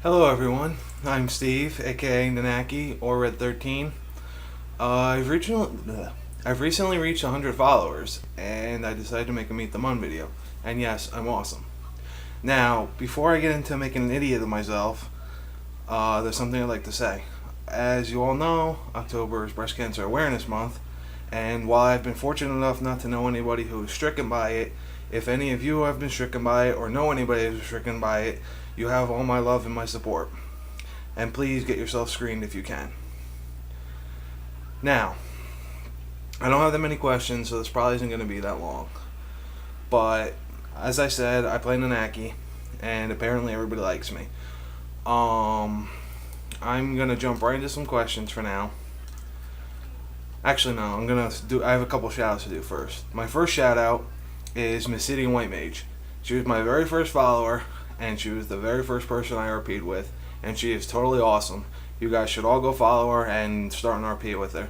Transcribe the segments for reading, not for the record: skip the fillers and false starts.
Hello everyone, I'm Steve, aka Nanaki, or Red 13. I've recently reached 100 followers, and I decided to make a Meet the Mun video. And yes, I'm awesome. Now, before I get into making an idiot of myself, there's something I'd like to say. As you all know, October is Breast Cancer Awareness Month, and while I've been fortunate enough not to know anybody who is stricken by it, if any of you have been stricken by it or know anybody who's stricken by it, you have all my love and my support. And please get yourself screened if you can. Now, I don't have that many questions, so this probably isn't going to be that long. But, as I said, I play Nanaki, and apparently everybody likes me. I'm going to jump right into some questions for now. Actually, no, I have a couple shout outs to do first. My first shout out is Miss City and White Mage. She was my very first follower, and she was the very first person I RP'd with, and she is totally awesome. You guys should all go follow her and start an RP with her.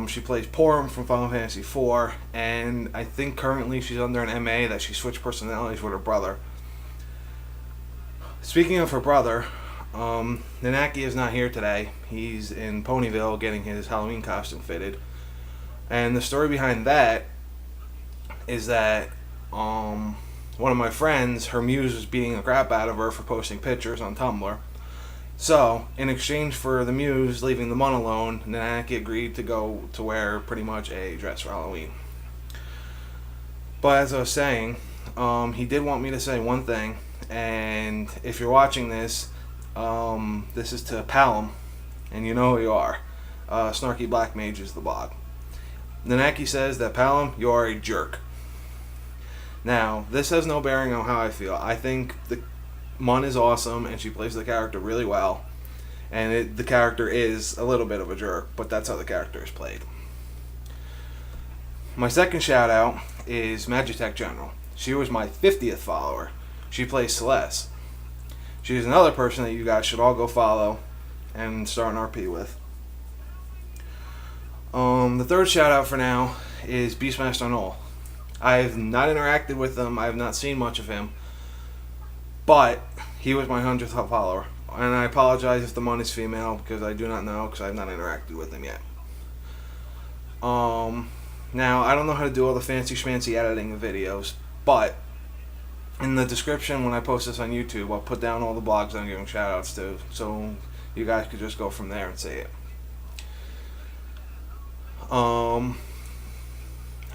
She plays Porom from Final Fantasy IV, and I think currently she's under an MA that she switched personalities with her brother. Speaking of her brother, Nanaki is not here today. He's in Ponyville getting his Halloween costume fitted. And the story behind that is that one of my friends, her muse was beating the crap out of her for posting pictures on Tumblr. So, in exchange for the muse leaving the Mun alone, Nanaki agreed to go to wear pretty much a dress for Halloween. But as I was saying, he did want me to say one thing, and if you're watching this, this is to Palom, and you know who you are. Snarky Black Mage is the blog. Nanaki says that, Palom, you are a jerk. Now, this has no bearing on how I feel. I think the Mun is awesome, and she plays the character really well. And the character is a little bit of a jerk, but that's how the character is played. My second shout out is Magitech General. She was my 50th follower. She plays Celes. She's another person that you guys should all go follow and start an RP with. The third shout out for now is Beastmaster Noel. I have not interacted with him. I have not seen much of him. But he was my 100th follower. And I apologize if the Mun is female, because I do not know, because I have not interacted with him yet. Now, I don't know how to do all the fancy schmancy editing of videos, but in the description when I post this on YouTube, I'll put down all the blogs I'm giving shout outs to, so you guys could just go from there and see it.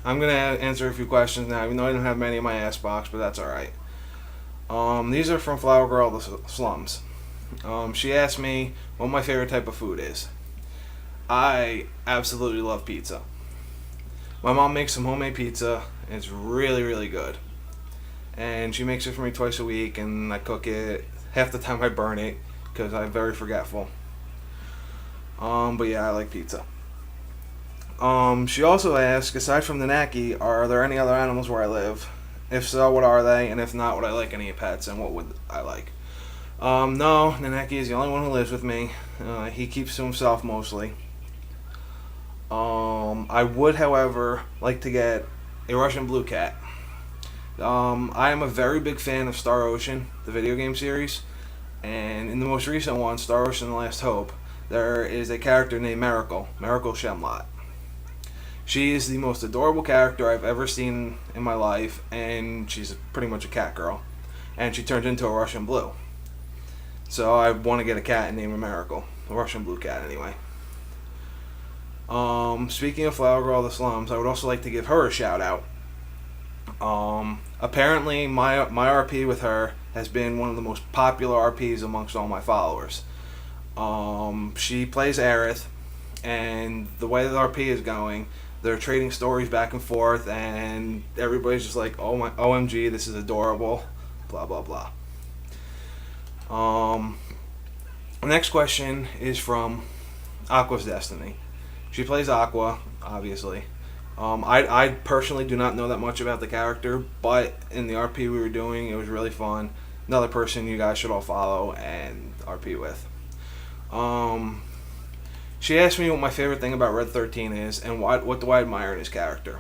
I'm going to answer a few questions now, even though I don't have many in my ass box, but that's alright. These are from Flower Girl the Slums. She asked me what my favorite type of food is. I absolutely love pizza. My mom makes some homemade pizza, and it's really, really good. And she makes it for me twice a week, and I cook it. Half the time I burn it, because I'm very forgetful. But yeah, I like pizza. She also asked, aside from the Nanaki, are there any other animals where I live? If so, what are they? And if not, would I like any pets? And what would I like? No, Nanaki is the only one who lives with me. He keeps to himself mostly. I would, however, like to get a Russian blue cat. I am a very big fan of Star Ocean, the video game series. And in the most recent one, Star Ocean: The Last Hope, there is a character named Miracle Shemlot. She is the most adorable character I've ever seen in my life, and she's pretty much a cat girl. And she turned into a Russian blue. So I want to get a cat and name her Miracle. A Russian blue cat, anyway. Speaking of Flower Girl of the Slums, I would also like to give her a shout out. Apparently, my RP with her has been one of the most popular RPs amongst all my followers. She plays Aerith, and the way the RP is going, they're trading stories back and forth, and everybody's just like, oh my, OMG, this is adorable, blah, blah, blah. The next question is from Aqua's Destiny. She plays Aqua, obviously. I personally do not know that much about the character, but in the RP we were doing, it was really fun. Another person you guys should all follow and RP with. She asked me what my favorite thing about Red 13 is, and what do I admire in his character.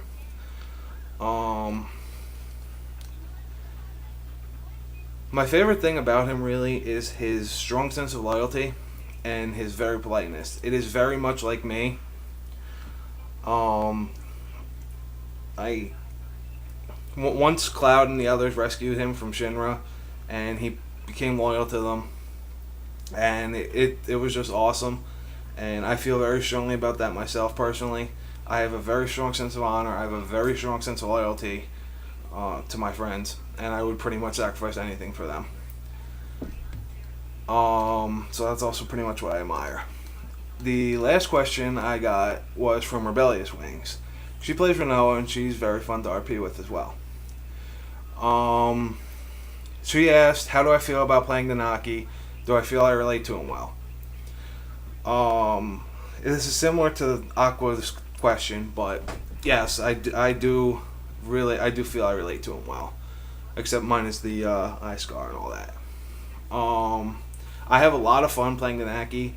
My favorite thing about him really is his strong sense of loyalty and his very politeness. It is very much like me. Um, I once Cloud and the others rescued him from Shinra, and he became loyal to them, and it was just awesome. And I feel very strongly about that myself personally. I have a very strong sense of honor. I have a very strong sense of loyalty to my friends, and I would pretty much sacrifice anything for them. So that's also pretty much what I admire. The last question I got was from Rebellious Wings. She plays Rinoa, and she's very fun to RP with as well. She asked, how do I feel about playing Nanaki? Do I feel I relate to him well? This is similar to Aqua's question, but yes, I do feel I relate to him well. Except minus the eye scar and all that. I have a lot of fun playing Nanaki.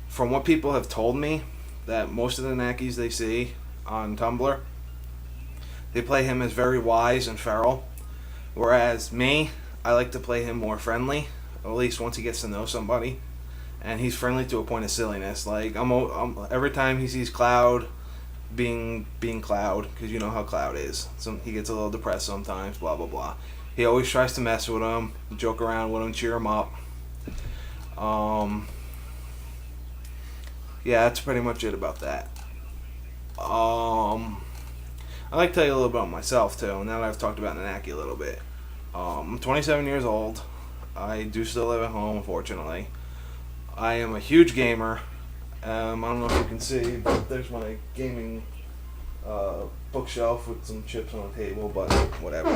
From what people have told me, that most of the Nanakis they see on Tumblr, they play him as very wise and feral. Whereas me, I like to play him more friendly, at least once he gets to know somebody. And he's friendly to a point of silliness. Like, every time he sees Cloud being Cloud, because you know how Cloud is. He gets a little depressed sometimes, blah, blah, blah. He always tries to mess with him, joke around with him, cheer him up. Yeah, that's pretty much it about that. I'd like to tell you a little bit about myself, too, now that I've talked about Nanaki a little bit. I'm 27 years old. I do still live at home, unfortunately. I am a huge gamer. I don't know if you can see, but there's my gaming bookshelf with some chips on the table, but whatever.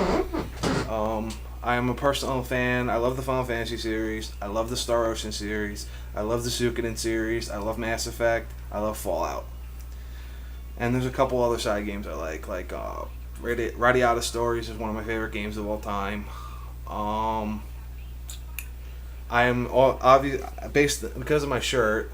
I am a personal fan. I love the Final Fantasy series. I love the Star Ocean series. I love the Suikoden series. I love Mass Effect. I love Fallout. And there's a couple other side games I like Radiata Stories is one of my favorite games of all time. I am because of my shirt.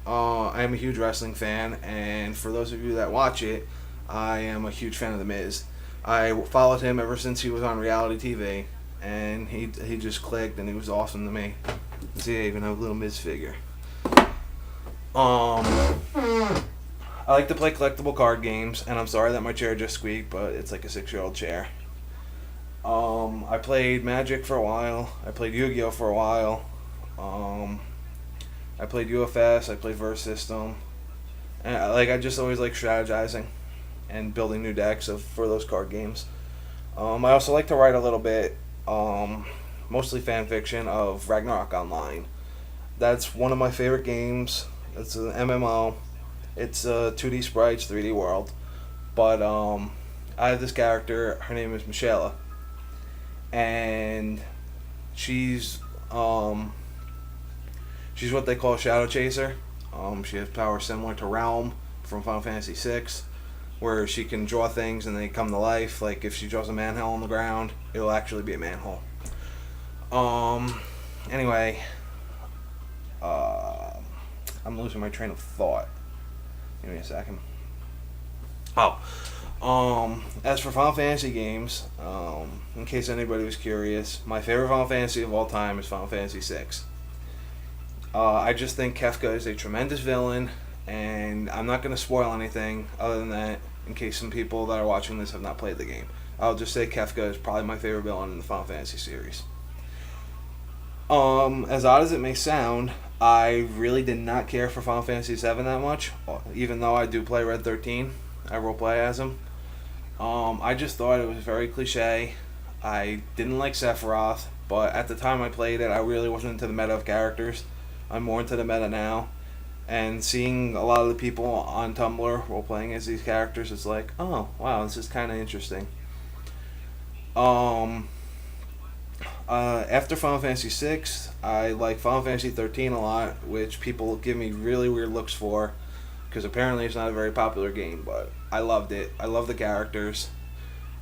I am a huge wrestling fan, and for those of you that watch it, I am a huge fan of The Miz. I followed him ever since he was on reality TV, and he just clicked, and he was awesome to me. See, I even have a little Miz figure. I like to play collectible card games, and I'm sorry that my chair just squeaked, but it's like a 6-year-old chair. I played Magic for a while. I played Yu-Gi-Oh for a while. I played UFS. I played Verse System. And I just always like strategizing and building new decks for those card games. I also like to write a little bit, mostly fan fiction of Ragnarok Online. That's one of my favorite games. It's an MMO. It's 2D sprites, 3D world. But I have this character. Her name is Michelle, and she's what they call a Shadow Chaser. She has powers similar to Realm from Final Fantasy VI, where she can draw things and they come to life. Like if she draws a manhole on the ground, it'll actually be a manhole. Anyway, I'm losing my train of thought. Give me a second. As for Final Fantasy games, in case anybody was curious, my favorite Final Fantasy of all time is Final Fantasy VI. I just think Kefka is a tremendous villain, and I'm not going to spoil anything other than that in case some people that are watching this have not played the game. I'll just say Kefka is probably my favorite villain in the Final Fantasy series. As odd as it may sound, I really did not care for Final Fantasy VII that much, even though I do play Red 13. I roleplay as him. I just thought it was very cliche. I didn't like Sephiroth, but at the time I played it, I really wasn't into the meta of characters. I'm more into the meta now. And seeing a lot of the people on Tumblr roleplaying as these characters, it's like, oh, wow, this is kind of interesting. After Final Fantasy VI, I like Final Fantasy 13 a lot, which people give me really weird looks for, because apparently it's not a very popular game, but I loved it. I love the characters.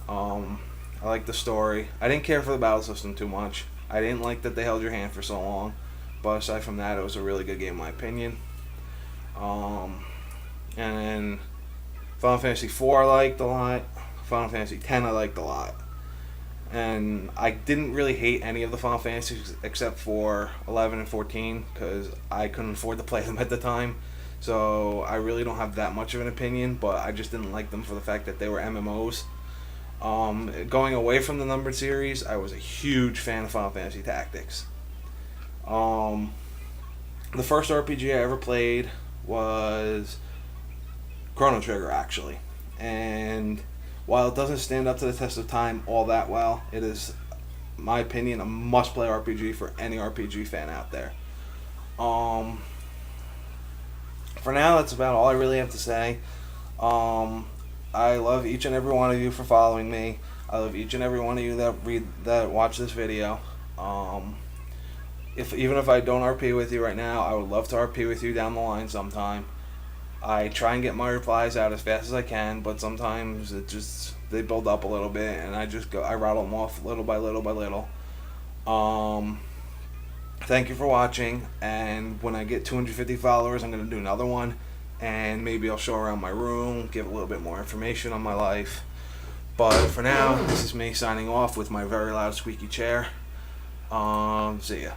I like the story. I didn't care for the battle system too much. I didn't like that they held your hand for so long, but aside from that, it was a really good game in my opinion. And then Final Fantasy 4 I liked a lot. Final Fantasy 10 I liked a lot. and I didn't really hate any of the Final Fantasies except for 11 and 14 because I couldn't afford to play them at the time. So I really don't have that much of an opinion, but I just didn't like them for the fact that they were MMOs. Going away from the numbered series, I was a huge fan of Final Fantasy Tactics. The first RPG I ever played was Chrono Trigger, actually. And while it doesn't stand up to the test of time all that well, it is, in my opinion, a must-play RPG for any RPG fan out there. For now, that's about all I really have to say. I love each and every one of you for following me. I love each and every one of you that watch this video. Even if I don't RP with you right now, I would love to RP with you down the line sometime. I try and get my replies out as fast as I can, but sometimes they build up a little bit, and I rattle them off little by little by little. Thank you for watching, and when I get 250 followers, I'm going to do another one, and maybe I'll show around my room, give a little bit more information on my life. But for now, this is me signing off with my very loud squeaky chair. See ya.